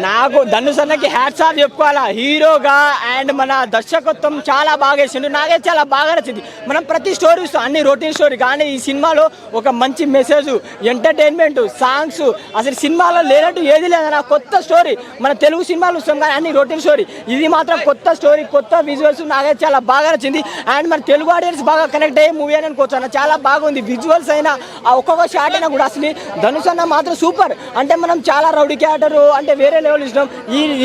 నాకు ధనుష్ అన్నకి hats off చెప్పుకోవాలా హీరోగా అండ్ మన దర్శకత్వం చాలా బాగా వేసిండు. నాకే చాలా బాగా నచ్చింది. మనం ప్రతి స్టోరీ చూస్తాం, అన్ని రొటీన్ స్టోరీ, కానీ ఈ సినిమాలో ఒక మంచి మెసేజ్, ఎంటర్టైన్మెంట్, సాంగ్స్, అసలు సినిమాలో లేనట్టు ఏది లేదన్న కొత్త స్టోరీ. మన తెలుగు సినిమాలు చూస్తాం కానీ అన్ని రొటీన్ స్టోరీ, ఇది మాత్రం కొత్త స్టోరీ, కొత్త విజువల్స్, నాకైతే చాలా బాగా నచ్చింది. అండ్ మన తెలుగు ఆడియన్స్ బాగా కనెక్ట్ అయ్యే మూవీ అని అనుకోవచ్చు అన్న. చాలా బాగుంది విజువల్స్ అయినా, ఆ ఒక్కొక్క షాట్ అయినా కూడా. అసలు ధనుష్ అన్న మాత్రం సూపర్. అంటే మనం చాలా రౌడీ క్యారెక్టర్ అంటే వేరే లెవెల్ ఇష్టం,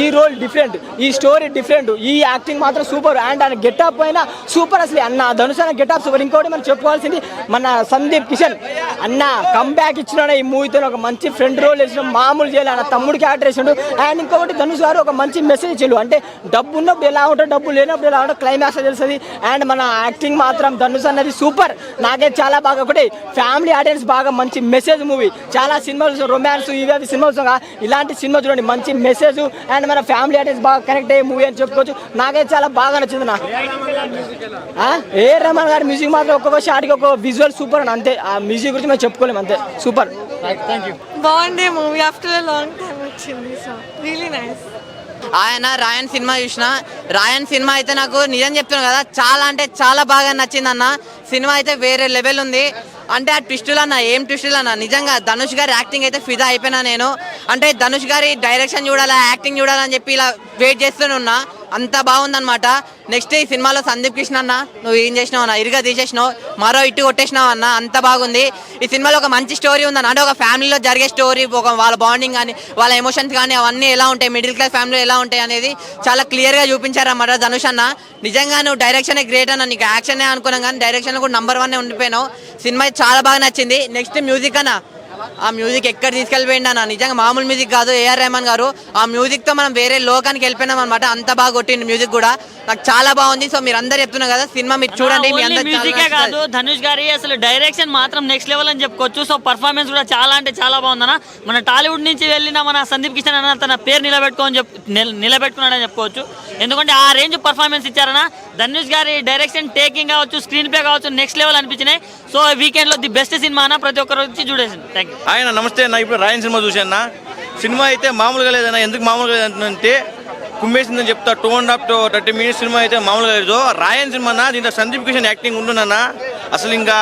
ఈ రోల్ డిఫరెంట్, ఈ స్టోరీ డిఫరెంట్, ఈ యాక్టింగ్ మాత్రం సూపర్. అండ్ ఆయన గెటప్ అయినా సూపర్. అసలు అన్న ధనుష్ అన్న గెటప్ సూపర్. ఇంకోటి మనం చెప్పుకోవాల్సింది మన సందీప్ కిషన్ అన్న కంబ్యాక్ ఇచ్చినాడు ఈ మూవీతో. ఒక మంచి ఫ్రెండ్ రోల్ వేసిన, మామూలు చేయాలి అన్న, తమ్ముడు క్యారెక్టర్ వేసాడు. అండ్ ఇంకొకటి ధనుష్ గారు ఒక మంచి మెసేజ్ ఇచ్చాడు. అంటే డబ్బు ఉన్నప్పుడు ఎలా ఉంటాడు, డబ్బు లేనప్పుడు ఎలా ఉంటాడు, క్లైమాక్స్ తెలుస్తుంది. అండ్ మన యాక్టింగ్ మాత్రం ధనుష్ అన్నది సూపర్. నాకైతే చాలా బాగా. ఒకటి ఫ్యామిలీ ఆడియన్స్ బాగా మంచి మెసేజ్ మూవీ. చాలా సినిమాలు రొమాన్స్ ఇవి సినిమాలు, ఇలాంటి సినిమా చూడండి, మంచి మెసేజ్. అండ్ మన ఫ్యామిలీ ఆడియన్స్ బాగా కనెక్ట్ అయ్యే మూవీ అని చెప్పుకోవచ్చు. నాకైతే చాలా బాగా నచ్చింది. నాకు ఏఆర్ రెహమాన్ గారి మ్యూజిక్ మాత్రం ఒక్కొక్క షాట్కి ఒక విజువల్ సూపర్ అని, అంతే. ఆ మ్యూజిక్ గురించి మేము చెప్పుకోలేము, అంతే. సూపర్. బాగుండే movie, after a long time వచ్చింది. So really nice. ఆయన రాయన్ సినిమా చూసిన, రాయన్ సినిమా అయితే నాకు నిజం చెప్తున్నాను కదా, చాలా అంటే చాలా బాగా నచ్చింది అన్న. సినిమా అయితే వేరే లెవెల్ ఉంది. అంటే ఆ ట్విస్టులు అన్న, ఏం ట్విస్టులు అన్న, నిజంగా ధనుష్ గారి యాక్టింగ్ అయితే ఫిదా అయిపోయినా నేను. అంటే ధనుష్ గారి డైరెక్షన్ చూడాలా, యాక్టింగ్ చూడాలని చెప్పి ఇలా వెయిట్ చేస్తూనే ఉన్నా. అంత బాగుందన్నమాట. నెక్స్ట్ ఈ సినిమాలో సందీప్ కిషన్ అన్న, నువ్వు ఏం చేసినావు అన్న, ఇరుగా తీసేసినావు, మరో ఇటు కొట్టేసినావు అన్న, అంత బాగుంది. ఈ సినిమాలో ఒక మంచి స్టోరీ ఉందన్న. అంటే ఒక ఫ్యామిలీలో జరిగే స్టోరీ, ఒక వాళ్ళ బాండింగ్ కానీ, వాళ్ళ ఎమోషన్స్ కానీ అవన్నీ ఎలా ఉంటాయి, మిడిల్ క్లాస్ ఫ్యామిలీ ఎలా ఉంటాయి అనేది చాలా క్లియర్గా చూపించారన్నమాట ధనుష్ అన్న. నిజంగా నువ్వు డైరెక్షనే గ్రేట్ అన్న. నీకు యాక్షనే అనుకున్నాం కానీ డైరెక్షన్ కూడా నంబర్ 1 ఉండిపోయినావు. సినిమా చాలా బాగా నచ్చింది. నెక్స్ట్ మ్యూజిక్ అన్న, ఆ మ్యూజిక్ ఎక్కడ తీసుకెళ్ళిపోయింది అన్న, నిజంగా మామూలు మ్యూజిక్ కాదు. ఏఆర్ రెహమాన్ గారు ఆ మ్యూజిక్ తో మనం వేరే లోకానికి వెళ్ళిపోయినాం అనమాట. అంత బాగా కొట్టింది మ్యూజిక్ కూడా, నాకు చాలా బాగుంది. సో మీరు అందరు చెప్తున్నారు కదా, సినిమా మీరు చూడండి. మ్యూజికే కాదు, ధనుష్ గారి అసలు డైరెక్షన్ మాత్రం నెక్స్ట్ లెవెల్ అని చెప్పుకోవచ్చు. సో పర్ఫార్మెన్స్ కూడా చాలా అంటే చాలా బాగుందన్న. మన టాలీవుడ్ నుంచి వెళ్ళిన మన సందీప్ కిషన్ అన్న తన పేరు నిలబెట్టుకున్నాడని చెప్పుకోవచ్చు. ఎందుకంటే ఆ రేంజ్ పర్ఫార్మెన్స్ ఇచ్చారన్న. ధనుష్ గారి డైరెక్షన్, టేకింగ్ కావచ్చు, స్క్రీన్ ప్లే కావచ్చు, నెక్స్ట్ లెవెల్ అనిపించినాయి. సో వీకెండ్ లో ది బెస్ట్ సినిమా అన్న, ప్రతి ఒక్కరు వచ్చి చూడేసింది. Thank you. ఆయన నమస్తే అన్న. ఇప్పుడు రాయన్ సినిమా చూసాను. సినిమా అయితే మామూలుగా లేదన్న. ఎందుకు మామూలుగా లేదంటే కుమ్మేసిందని చెప్తా. 2.5 to 30 minutes సినిమా అయితే మామూలుగా లేదు. రాయన్ సినిమా అన్న, దీంట్లో సందీప్ కిషన్ యాక్టింగ్ ఉంటుందన్న. అసలు ఇంకా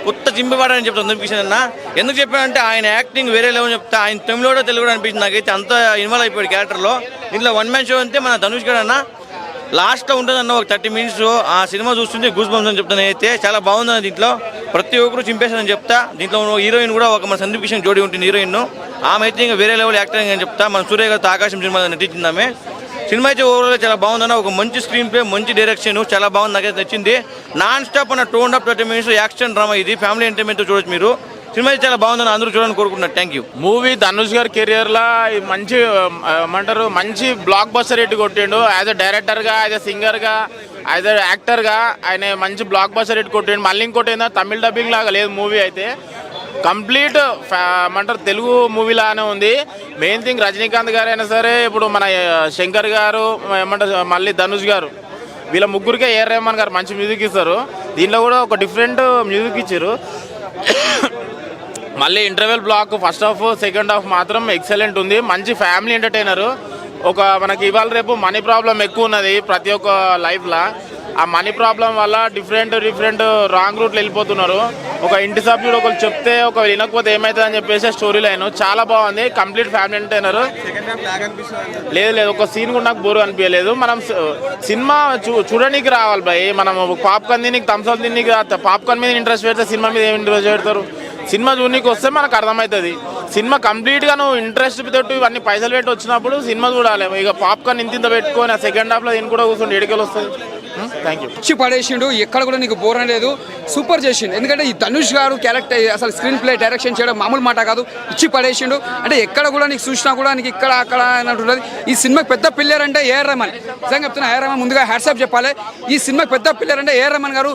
కొత్త చింపివాడని చెప్తాను సందీప్ కిషన్ అన్న. ఎందుకు చెప్పానంటే ఆయన యాక్టింగ్ వేరే లెవెల్ చెప్తా. ఆయన తమిళలో తెలుగు అనిపించింది నాకైతే, అంత ఇన్వాల్వ్ అయిపోయాడు క్యారెక్టర్లో. దీంట్లో 1 man షో అంతే. మన ధనుష్ గారు అన్న లాస్ట్లో ఉంటుందన్న ఒక 30 minutes. ఆ సినిమా చూస్తుంటే గూస్ బంప్స్ అని చెప్తాను అయితే. చాలా బాగుందన్న. దీంట్లో ప్రతి ఒక్కరు చింపేశారని చెప్తా. దీంట్లో హీరోయిన్ కూడా ఒక మన సందీప్ కిషన్ జోడీ ఉంటుంది హీరోయిన్. ఆమె అయితే ఇంకా వేరే లెవెల్ యాక్టింగ్ అని చెప్తా. మన సూర్య గారితో ఆకాశం సినిమా నటించింది ఆమె. సినిమా అయితే ఓవరాల్గా చాలా బాగుందన్న. ఒక మంచి స్క్రీన్ ప్లే, మంచి డైరెక్షన్, చాలా బాగుంది. నాకైతే నచ్చింది. నాన్ స్టాప్ అన్న 2.5 to 30 minutes యాక్షన్ డ్రామా. ఇది ఫ్యామిలీ ఎంటర్టైన్మెంట్ చూడొచ్చు మీరు. సినిమా అయితే చాలా బాగుందని అందరూ చూడాలని కోరుకుంటున్నారు. Thank you. మూవీ ధనుష్ గారి కెరియర్లో మంచి ఏమంటారు, మంచి బ్లాక్ బస్టర్ హిట్ కొట్టిండు. యాజ్ అ డైరెక్టర్గా, యాజ్ అ సింగర్గా, యాజ్ అ యాక్టర్గా ఆయన మంచి బ్లాక్ బస్టర్ హిట్ కొట్టిండు. మళ్ళీ ఇంకోటి ఏంటంటే తమిళ డబ్బింగ్ లాగా లేదు మూవీ అయితే, కంప్లీట్ ఏమంటారు తెలుగు మూవీ లానే ఉంది. మెయిన్ థింగ్ రజనీకాంత్ గారు అయినా సరే, ఇప్పుడు మన శంకర్ గారు, ఏమంటారు మళ్ళీ ధనుష్ గారు, వీళ్ళ ముగ్గురికే ఏఆర్ రెహమాన్ గారు మంచి మ్యూజిక్ ఇస్తారు. దీనిలో కూడా ఒక డిఫరెంట్ మ్యూజిక్ ఇచ్చారు. మళ్ళీ interval block first half, second half మాత్రం ఎక్సలెంట్ ఉంది. మంచి ఫ్యామిలీ ఎంటర్టైనర్. ఒక మనకి ఇవాళ రేపు మనీ ప్రాబ్లం ఎక్కువ ఉన్నది ప్రతి ఒక్క లైఫ్లో. ఆ మనీ ప్రాబ్లం వల్ల డిఫరెంట్ రాంగ్ రూట్లో వెళ్ళిపోతున్నారు. ఒక ఇంటి సభ్యుడు ఒకరు చెప్తే ఒకరు వినకపోతే ఏమవుతుంది అని చెప్పేసి స్టోరీ లైన్ చాలా బాగుంది. Complete family entertainer. లేదు ఒక సీన్ కూడా నాకు బోర్ అనిపించలేదు. మనం సినిమా చూడడానికి రావాలి భయ్. మనం పాప్కార్న్ తిని, థమ్స్అప్ తిని, పాప్కార్న్ మీద ఇంట్రెస్ట్ పెడితే సినిమా మీద ఏమి ఇంట్రెస్ట్ పెడతారు? సినిమా చూడడానికి వస్తే మనకు అర్థమవుతుంది. సినిమా కంప్లీట్గా నువ్వు ఇంట్రెస్ట్ తోటి ఇవన్నీ పైసలు పెట్టి వచ్చినప్పుడు సినిమా చూడాలి. ఇక పాప్కార్న్ ఇంత పెట్టుకొని ఆ సెకండ్ హాఫ్లో దీన్ని కూడా కూర్చొని ఎడికలు వస్తుంది. Thank you. ఇచ్చి పడేసిండు, ఎక్కడ కూడా నీకు బోర్ అనేది సూపర్ చేసిండు. ఎందుకంటే ఈ ధనుష్ గారు క్యారెక్టర్ అసలు స్క్రీన్ ప్లే డైరెక్షన్ చేయడం మామూలు మాట కాదు. ఇచ్చి పడేసిండు. అంటే ఎక్కడ కూడా నీకు చూసినా కూడా నీకు ఇక్కడ అక్కడ అన్నట్టు. ఈ సినిమాకి పెద్ద పిల్లర్ అంటే ఏఆర్ రెహమాన్. నిజంగా చెప్తున్నా, ఏఆర్ రెహమాన్ ముందుగా హ్యాట్సాప్ చెప్పాలి. ఈ సినిమాకి పెద్ద పిల్లర్ అంటే ఏఆర్ రెహమాన్ గారు.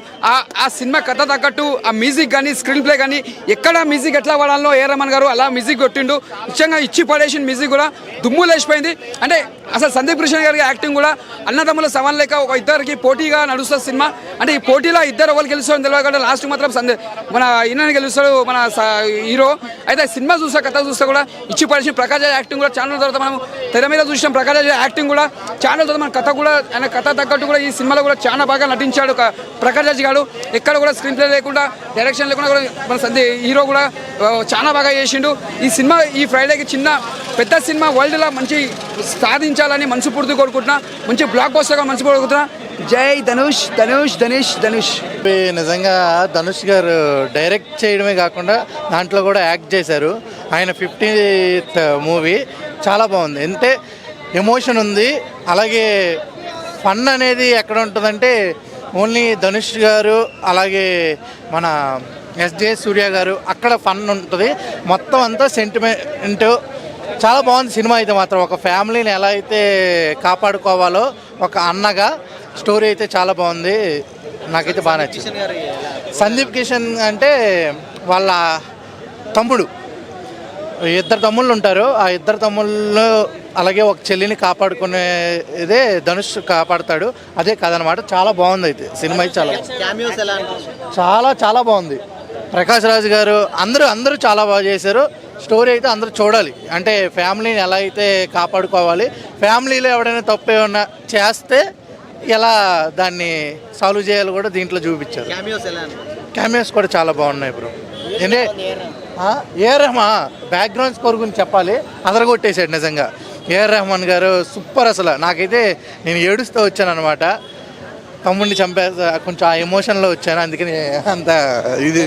ఆ సినిమా కథ తగ్గట్టు ఆ మ్యూజిక్ కానీ, స్క్రీన్ ప్లే కానీ, ఎక్కడ మ్యూజిక్ ఎట్లా వాడాలో ఏఆర్ రెహమాన్ గారు అలా మ్యూజిక్ కొట్టిండు. నిజంగా ఇచ్చి పడేసిన మ్యూజిక్ కూడా దుమ్ము లేచిపోయింది. అంటే అసలు సందీప్ కృష్ణ గారి యాక్టింగ్ కూడా అన్నదమ్ముల సవాల్ లేక ఒక ఇద్దరికి పోటీగా నడుస్తుంది సినిమా. అంటే ఈ పోటీలో ఇద్దరు ఎవరు గెలుస్తారో తెలియదు కానీ లాస్ట్ మాత్రం మన ఈయన గెలుస్తాడు మన హీరో. అయితే సినిమా చూస్తే కథ చూస్తే కూడా ఇచ్చి పడిచిన ప్రకాష్ రాజ్ యాక్టింగ్ కూడా ఛానల్ తర్వాత మనం తెర మీద చూసిన ప్రకాష్ రాజ్ యాక్టింగ్ కూడా ఛానల్ తర్వాత మన కథ కూడా ఆయన కథ తగ్గట్టు కూడా ఈ సినిమాలో కూడా చాలా బాగా నటించాడు ప్రకాష్ రాజ్ గారు. ఎక్కడ కూడా స్క్రీన్ ప్లే లేకుండా డైరెక్షన్ లేకుండా కూడా మన హీరో కూడా చాలా బాగా చేసిండు. ఈ సినిమా ఈ ఫ్రైడేకి చిన్న పెద్ద సినిమా వరల్డ్లో మంచి సాధించాలని మనస్ఫూర్తి కోరుకుంటున్నా. మంచి బ్లాక్ బస్టర్గా మనస్ఫూర్తి కోరుకుంటున్నా. జై ధనుష్ ధనుష్ ధనుష్ ధనుష్. నిజంగా ధనుష్ గారు డైరెక్ట్ చేయడమే కాకుండా దాంట్లో కూడా యాక్ట్ చేశారు. ఆయన 50th మూవీ చాలా బాగుంది. అంటే ఎమోషన్ ఉంది, అలాగే ఫన్ అనేది ఎక్కడ ఉంటుందంటే ఓన్లీ ధనుష్ గారు అలాగే మన ఎస్జే సూర్య గారు అక్కడ ఫన్ ఉంటుంది. మొత్తం అంతా సెంటిమెంట్ చాలా బాగుంది సినిమా అయితే మాత్రం. ఒక ఫ్యామిలీని ఎలా అయితే కాపాడుకోవాలో ఒక అన్నగా స్టోరీ అయితే చాలా బాగుంది. నాకైతే బాగా నచ్చింది. సందీప్ కిషన్ అంటే వాళ్ళ తమ్ముడు, ఇద్దరు తమ్ముళ్ళు ఉంటారు. ఆ ఇద్దరు తమ్ముళ్ళు అలాగే ఒక చెల్లిని కాపాడుకునేదే ధనుష్ కాపాడుతాడు. అదే కథ అనమాట. చాలా బాగుంది అయితే సినిమా అయితే చాలా చాలా బాగుంది. ప్రకాష్ రాజ్ గారు అందరూ చాలా బాగా చేశారు. స్టోరీ అయితే అందరూ చూడాలి. అంటే ఫ్యామిలీని ఎలా అయితే కాపాడుకోవాలి, ఫ్యామిలీలో ఎవడైనా తప్పు ఏమన్నా చేస్తే ఎలా దాన్ని సాల్వ్ చేయాలి కూడా దీంట్లో చూపించారు. క్యామియోస్ కూడా చాలా బాగున్నాయి bro. A R Rahman background score గురించి చెప్పాలి, అదరగొట్టేశాడు నిజంగా. ఏఆర్ రెహమాన్ గారు సూపర్. అసలు నాకైతే నేను ఏడుస్తూ వచ్చాను అనమాట. తమ్ముడిని చంపేస్తా కొంచెం ఆ ఎమోషన్లో వచ్చాను, అందుకని అంత ఇది.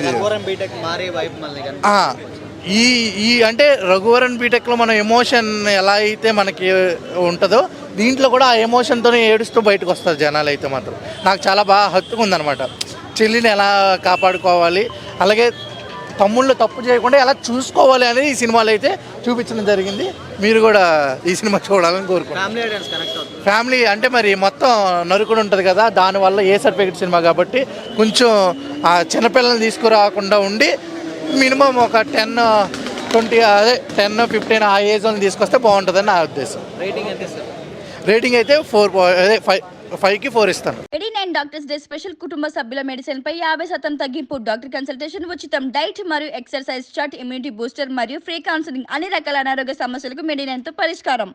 ఈ అంటే రఘువరన్ బీటెక్లో మన ఎమోషన్ ఎలా అయితే మనకి ఉంటుందో దీంట్లో కూడా ఆ ఎమోషన్తోనే ఏడుస్తూ బయటకు వస్తారు జనాలు అయితే మాత్రం. నాకు చాలా బాగా హత్తుకుందనమాట. చెల్లిని ఎలా కాపాడుకోవాలి, అలాగే తమ్ముళ్ళు తప్పు చేయకుండా ఎలా చూసుకోవాలి అనేది ఈ సినిమాలో అయితే చూపించడం జరిగింది. మీరు కూడా ఈ సినిమా చూడాలని కోరుకుంటున్నాను. ఫ్యామిలీ అంటే మరి మొత్తం నరుకుడు ఉంటుంది కదా, దానివల్ల ఏ సర్టిఫికేట్ సినిమా కాబట్టి కొంచెం ఆ చిన్నపిల్లల్ని తీసుకురాకుండా ఉండి మినిమం ఒక 10-20 అదే 10-15 ఆ ఏజ్ వాళ్ళని తీసుకొస్తే బాగుంటుందని నా ఉద్దేశం. రేటింగ్ అయితే 5కి 4 ఇస్తాను. 89 డాక్టర్స్ డే స్పెషల్ కుటుంబ సభ్యుల మెడిసిన్ పై 50% తగ్గింపు. డాక్టర్ కన్సల్టేషన్ ఉచితం. డైట్ మరియు ఎక్సర్సైజ్ చార్ట్, ఇమ్యూనిటీ బూస్టర్ మరియు ఫ్రీ కౌన్సిలింగ్. అన్ని రకాల అనారోగ్య సమస్యలకు మెడినైన్ తో పరిష్కారం.